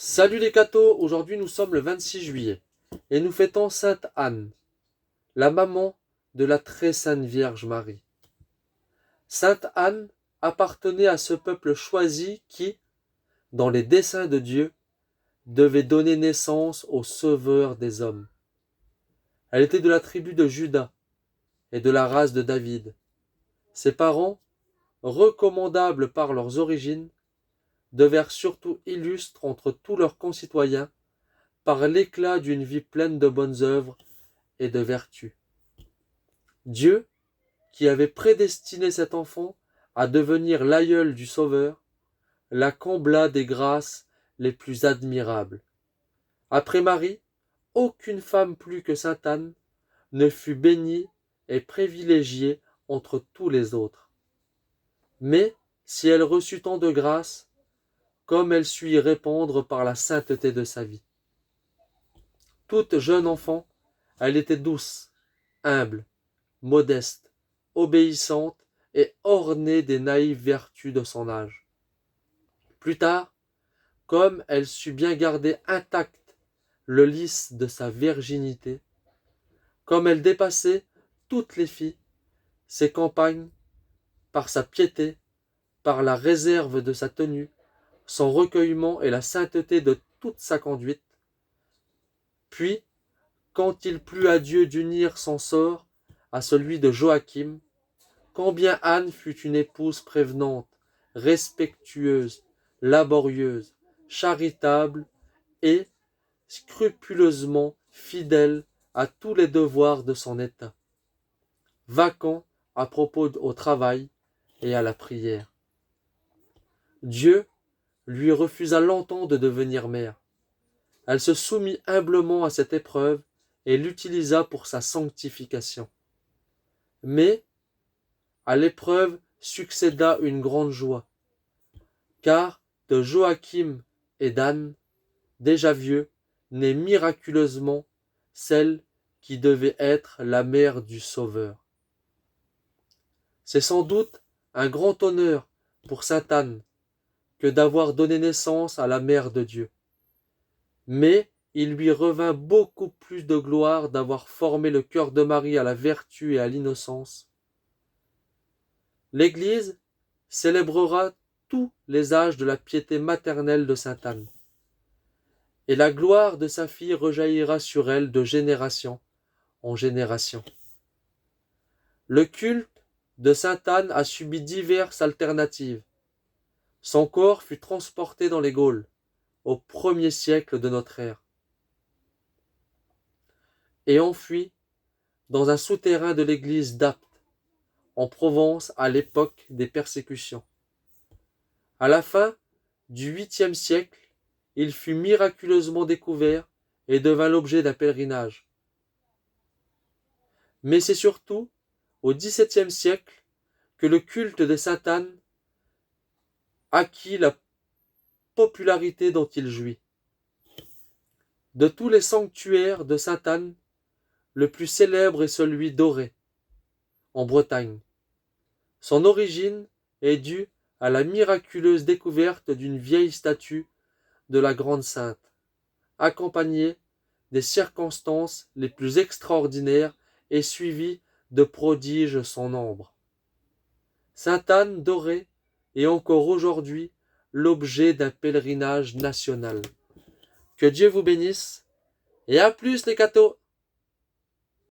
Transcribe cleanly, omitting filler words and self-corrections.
Salut les cathos, aujourd'hui nous sommes le 26 juillet et nous fêtons Sainte Anne, la maman de la très sainte Vierge Marie. Sainte Anne appartenait à ce peuple choisi qui, dans les desseins de Dieu, devait donner naissance au Sauveur des hommes. Elle était de la tribu de Juda et de la race de David. Ses parents, recommandables par leurs origines, devinrent surtout illustres entre tous leurs concitoyens par l'éclat d'une vie pleine de bonnes œuvres et de vertus. Dieu, qui avait prédestiné cet enfant à devenir l'aïeul du Sauveur, la combla des grâces les plus admirables. Après Marie, aucune femme plus que sainte Anne ne fut bénie et privilégiée entre tous les autres. Mais si elle reçut tant de grâces, comme elle sut y répondre par la sainteté de sa vie. Toute jeune enfant, elle était douce, humble, modeste, obéissante et ornée des naïves vertus de son âge. Plus tard, comme elle sut bien garder intact le lys de sa virginité, comme elle dépassait toutes les filles, ses compagnes, par sa piété, par la réserve de sa tenue, son recueillement et la sainteté de toute sa conduite, puis, quand il plut à Dieu d'unir son sort à celui de Joachim, combien Anne fut une épouse prévenante, respectueuse, laborieuse, charitable et scrupuleusement fidèle à tous les devoirs de son état, vacant à propos au travail et à la prière. Dieu lui refusa longtemps de devenir mère. Elle se soumit humblement à cette épreuve et l'utilisa pour sa sanctification. Mais à l'épreuve succéda une grande joie, car de Joachim et d'Anne, déjà vieux, naît miraculeusement celle qui devait être la mère du Sauveur. C'est sans doute un grand honneur pour sainte Anne que d'avoir donné naissance à la mère de Dieu. Mais il lui revint beaucoup plus de gloire d'avoir formé le cœur de Marie à la vertu et à l'innocence. L'Église célébrera tous les âges de la piété maternelle de sainte Anne, et la gloire de sa fille rejaillira sur elle de génération en génération. Le culte de sainte Anne a subi diverses alternatives. Son corps fut transporté dans les Gaules, au 1er siècle de notre ère, et enfui dans un souterrain de l'église d'Apt, en Provence à l'époque des persécutions. À la fin du 8e siècle, il fut miraculeusement découvert et devint l'objet d'un pèlerinage. Mais c'est surtout au XVIIe siècle que le culte de sainte Anne acquit la popularité dont il jouit. De tous les sanctuaires de sainte Anne, le plus célèbre est celui d'Auray, en Bretagne. Son origine est due à la miraculeuse découverte d'une vieille statue de la Grande Sainte, accompagnée des circonstances les plus extraordinaires et suivie de prodiges sans nombre. Sainte Anne d'Auray est encore aujourd'hui l'objet d'un pèlerinage national. Que Dieu vous bénisse et à plus les cathos!